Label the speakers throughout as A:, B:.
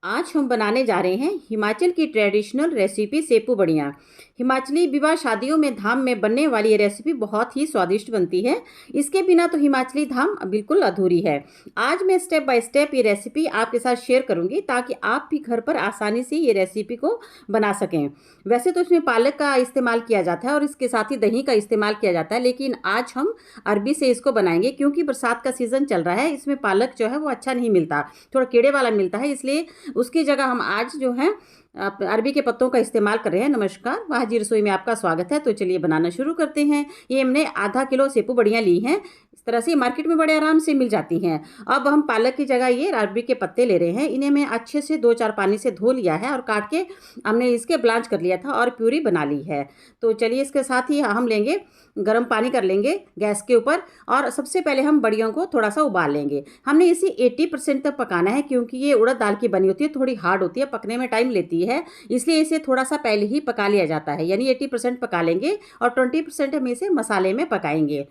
A: आज हम बनाने जा रहे हैं हिमाचल की ट्रेडिशनल रेसिपी सेपू बढ़िया। हिमाचली विवाह शादियों में धाम में बनने वाली ये रेसिपी बहुत ही स्वादिष्ट बनती है। इसके बिना तो हिमाचली धाम बिल्कुल अधूरी है। आज मैं स्टेप बाय स्टेप ये रेसिपी आपके साथ शेयर करूंगी ताकि आप भी घर पर आसानी से ये रेसिपी को बना सकें। वैसे तो इसमें पालक का इस्तेमाल किया जाता है और इसके साथ ही दही का इस्तेमाल किया जाता है, लेकिन आज हम अरबी से इसको बनाएंगे क्योंकि बरसात का सीज़न चल रहा है। इसमें पालक जो है वो अच्छा नहीं मिलता, थोड़ा कीड़े वाला मिलता है, इसलिए उसकी जगह हम आज जो है अरबी के पत्तों का इस्तेमाल कर रहे हैं। नमस्कार, वाहजी रसोई में आपका स्वागत है। तो चलिए बनाना शुरू करते हैं। ये हमने आधा किलो सेपू बढ़िया ली हैं। इस तरह से मार्केट में बड़े आराम से मिल जाती हैं। अब हम पालक की जगह ये अरबी के पत्ते ले रहे हैं। इन्हें मैं अच्छे से 2-4 पानी से धो लिया है और काट के हमने इसके ब्लांच कर लिया था और प्यूरी बना ली है। तो चलिए इसके साथ ही हम लेंगे गर्म पानी कर लेंगे गैस के ऊपर और सबसे पहले हम बड़ियों को थोड़ा सा उबाल लेंगे। हमने इसे 80% तक पकाना है क्योंकि ये उड़द दाल की बनी होती है, थोड़ी हार्ड होती है, पकने में टाइम लेती है, इसलिए इसे थोड़ा सा पहले ही पका लिया जाता है। यानी 80% पका लेंगे और 20% हम इसे मसाले में पकाएंगे।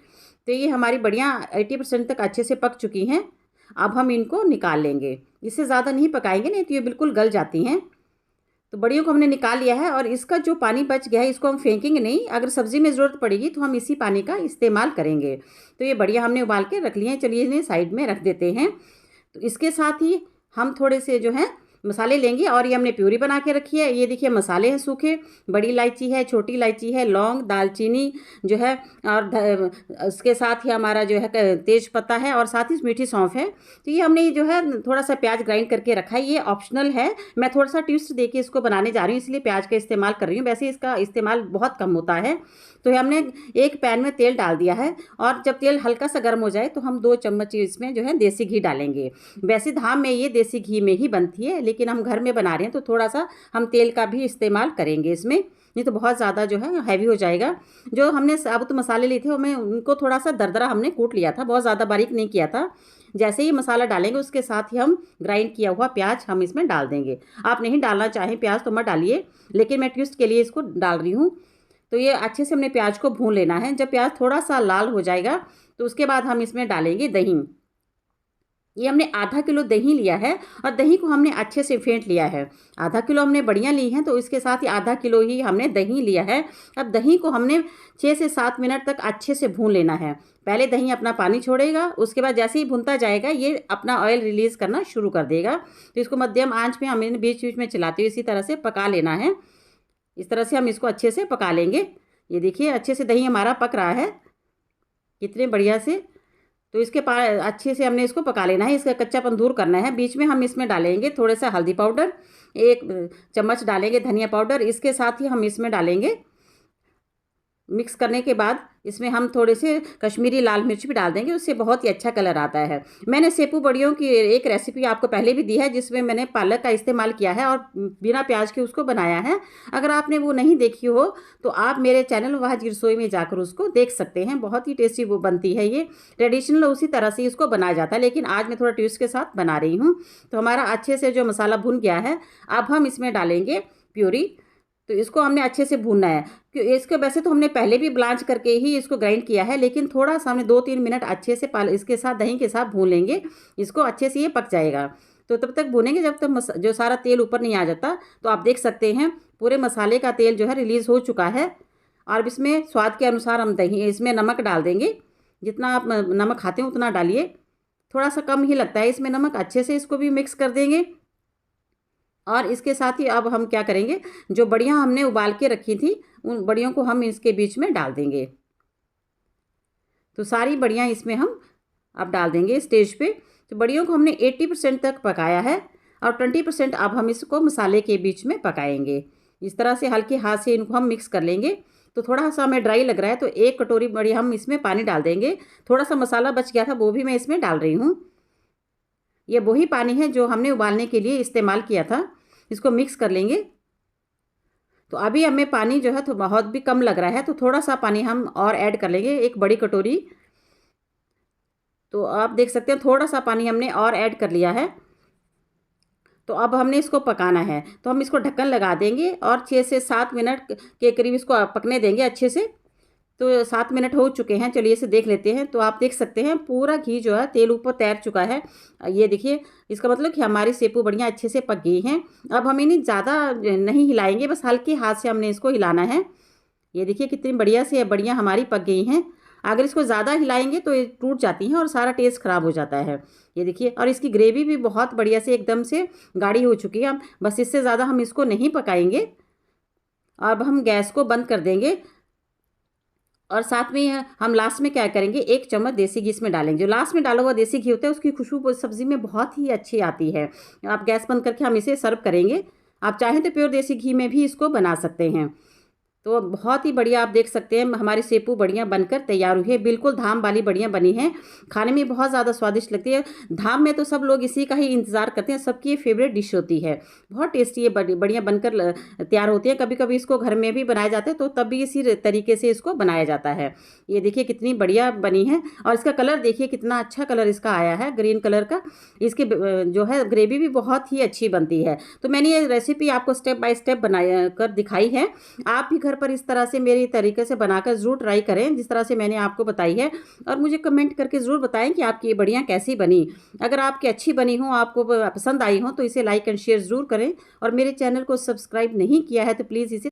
A: तो ये हमारी बढ़िया 80% तक अच्छे से पक चुकी हैं। अब हम इनको निकाल लेंगे। इससे ज़्यादा नहीं पकाएंगे, नहीं तो ये बिल्कुल गल जाती हैं। तो बड़ियों को हमने निकाल लिया है और इसका जो पानी बच गया है इसको हम फेंकेंगे नहीं। अगर सब्जी में ज़रूरत पड़ेगी तो हम इसी पानी का इस्तेमाल करेंगे। तो ये बढ़िया हमने उबाल के रख लिए हैं। चलिए इन्हें साइड में रख देते हैं। तो इसके साथ ही हम थोड़े से जो है मसाले लेंगे और ये हमने प्यूरी बना के रखी है। ये देखिए मसाले हैं सूखे, बड़ी इलायची है, छोटी इलायची है, लौंग, दालचीनी जो है और उसके साथ ही हमारा जो है तेज पत्ता है और साथ ही मीठी सौंफ है। तो ये हमने जो है थोड़ा सा प्याज ग्राइंड करके रखा है। ये ऑप्शनल है, मैं थोड़ा सा ट्विस्ट देके इसको बनाने जा रही हूँ, इसलिए प्याज का इस्तेमाल कर रही हूँ। वैसे इसका इस्तेमाल बहुत कम होता है। तो हमने एक पैन में तेल डाल दिया है और जब तेल हल्का सा गर्म हो जाए तो हम 2 चम्मच इसमें जो है देसी घी डालेंगे। वैसे धाम में ये देसी घी में ही बनती है, लेकिन हम घर में बना रहे हैं तो थोड़ा सा हम तेल का भी इस्तेमाल करेंगे इसमें, नहीं तो बहुत ज़्यादा जो है हैवी हो जाएगा। जो हमने साबुत मसाले लिए थे उनमें उनको थोड़ा सा दरदरा हमने कूट लिया था, बहुत ज़्यादा बारीक नहीं किया था। जैसे ही मसाला डालेंगे उसके साथ ही हम ग्राइंड किया हुआ प्याज हम इसमें डाल देंगे। आप नहीं डालना चाहें प्याज तो मत डालिए, लेकिन मैं ट्विस्ट के लिए इसको डाल रही हूँ। तो ये अच्छे से हमने प्याज को भून लेना है। जब प्याज थोड़ा सा लाल हो जाएगा तो उसके बाद हम इसमें डालेंगे दही। ये हमने आधा किलो दही लिया है और दही को हमने अच्छे से फेंट लिया है। आधा किलो हमने बढ़िया ली हैं तो इसके साथ ही आधा किलो ही हमने दही लिया है। अब दही को हमने 6 से 7 मिनट तक अच्छे से भून लेना है। पहले दही अपना पानी छोड़ेगा, उसके बाद जैसे ही भुनता जाएगा ये अपना ऑयल रिलीज़ करना शुरू कर देगा। तो इसको मध्यम आंच में हमें बीच बीच में चलाते हुए इसी तरह से पका लेना है। इस तरह से हम इसको अच्छे से पका लेंगे। ये देखिए अच्छे से दही हमारा पक रहा है कितने बढ़िया से। तो इसके अच्छे से हमने इसको पका लेना है, इसका कच्चापन दूर करना है। बीच में हम इसमें डालेंगे थोड़ा सा हल्दी पाउडर, 1 चम्मच डालेंगे धनिया पाउडर, इसके साथ ही हम इसमें डालेंगे मिक्स करने के बाद इसमें हम थोड़े से कश्मीरी लाल मिर्च भी डाल देंगे, उससे बहुत ही अच्छा कलर आता है। मैंने सेपू बड़ियों की एक रेसिपी आपको पहले भी दी है जिसमें मैंने पालक का इस्तेमाल किया है और बिना प्याज के उसको बनाया है। अगर आपने वो नहीं देखी हो तो आप मेरे चैनल वाहजी रसोई में जाकर उसको देख सकते हैं। बहुत ही टेस्टी वो बनती है। ये ट्रेडिशनल उसी तरह से इसको बनाया जाता है, लेकिन आज मैं थोड़ा ट्विस्ट के साथ बना रही हूँ। तो हमारा अच्छे से जो मसाला भुन गया है, अब हम इसमें डालेंगे प्यूरी। तो इसको हमने अच्छे से भूनना है क्योंकि इसके वैसे तो हमने पहले भी ब्लांच करके ही इसको ग्राइंड किया है, लेकिन थोड़ा सा हमने 2-3 मिनट अच्छे से इसके साथ दही के साथ भून लेंगे। इसको अच्छे से ये पक जाएगा। तो तब तक भूनेंगे जब तक जो सारा तेल ऊपर नहीं आ जाता। तो आप देख सकते हैं पूरे मसाले का तेल जो है रिलीज़ हो चुका है। और इसमें स्वाद के अनुसार हम दही इसमें नमक डाल देंगे। जितना आप नमक खाते हैं उतना डालिए, थोड़ा सा कम ही लगता है इसमें नमक। अच्छे से इसको भी मिक्स कर देंगे और इसके साथ ही अब हम क्या करेंगे, जो बढ़िया हमने उबाल के रखी थी उन बढ़ियों को हम इसके बीच में डाल देंगे। तो सारी बढ़िया इसमें हम अब डाल देंगे स्टेज पे। तो बढ़ियों को हमने 80% तक पकाया है और 20% अब हम इसको मसाले के बीच में पकाएंगे। इस तरह से हल्के हाथ से इनको हम मिक्स कर लेंगे। तो थोड़ा सा हमें ड्राई लग रहा है तो 1 कटोरी बड़ी हम इसमें पानी डाल देंगे। थोड़ा सा मसाला बच गया था वो भी मैं इसमें डाल रही हूँ। ये वही पानी है जो हमने उबालने के लिए इस्तेमाल किया था। इसको मिक्स कर लेंगे। तो अभी हमें पानी जो है तो बहुत भी कम लग रहा है, तो थोड़ा सा पानी हम और ऐड कर लेंगे, 1 बड़ी कटोरी। तो आप देख सकते हैं थोड़ा सा पानी हमने और ऐड कर लिया है। तो अब हमने इसको पकाना है, तो हम इसको ढक्कन लगा देंगे और 6 से 7 मिनट के करीब इसको पकने देंगे अच्छे से। तो 7 मिनट हो चुके हैं, चलिए इसे देख लेते हैं। तो आप देख सकते हैं पूरा घी जो है तेल ऊपर तैर चुका है। ये देखिए, इसका मतलब कि हमारी सेपू बड़ियाँ अच्छे से पक गई हैं। अब हम इन्हें ज़्यादा नहीं हिलाएंगे, बस हल्के हाथ से हमने इसको हिलाना है। ये देखिए कितनी बढ़िया से बड़ियाँ हमारी पक गई हैं। अगर इसको ज़्यादा हिलाएंगे तो ये टूट जाती हैं और सारा टेस्ट ख़राब हो जाता है। ये देखिए, और इसकी ग्रेवी भी बहुत बढ़िया से एकदम से गाढ़ी हो चुकी है। अब बस इससे ज़्यादा हम इसको नहीं पकाएंगे। अब हम गैस को बंद कर देंगे और साथ में हम लास्ट में क्या करेंगे, 1 चम्मच देसी घी इसमें डालेंगे। जो लास्ट में डाला हुआ देसी घी होता है उसकी खुशबू सब्ज़ी में बहुत ही अच्छी आती है। आप गैस बंद करके हम इसे सर्व करेंगे। आप चाहें तो प्योर देसी घी में भी इसको बना सकते हैं। तो बहुत ही बढ़िया आप देख सकते हैं हमारी सेपू बड़ियाँ बनकर तैयार हुई है। बिल्कुल धाम वाली बड़ियाँ बनी हैं। खाने में बहुत ज़्यादा स्वादिष्ट लगती है। धाम में तो सब लोग इसी का ही इंतज़ार करते हैं, सबकी ये फेवरेट डिश होती है। बहुत टेस्टी ये बड़ियाँ बनकर तैयार होती हैं। कभी कभी इसको घर में भी बनाए जाते हैं, तो तब भी इसी तरीके से इसको बनाया जाता है। ये देखिए कितनी बढ़िया बनी है और इसका कलर देखिए कितना अच्छा कलर इसका आया है, ग्रीन कलर का। इसकी जो है ग्रेवी भी बहुत ही अच्छी बनती है। तो मैंने ये रेसिपी आपको स्टेप बाय स्टेप बना कर दिखाई है। आप भी घर पर इस तरह से मेरी तरीके से बनाकर ज़रूर ट्राई करें जिस तरह से मैंने आपको बताई है, और मुझे कमेंट करके ज़रूर बताएं कि आपकी ये बड़ियाँ कैसी बनी। अगर आपकी अच्छी बनी हो, आपको पसंद आई हो, तो इसे लाइक एंड शेयर ज़रूर करें। और मेरे चैनल को सब्सक्राइब नहीं किया है तो प्लीज़ इसे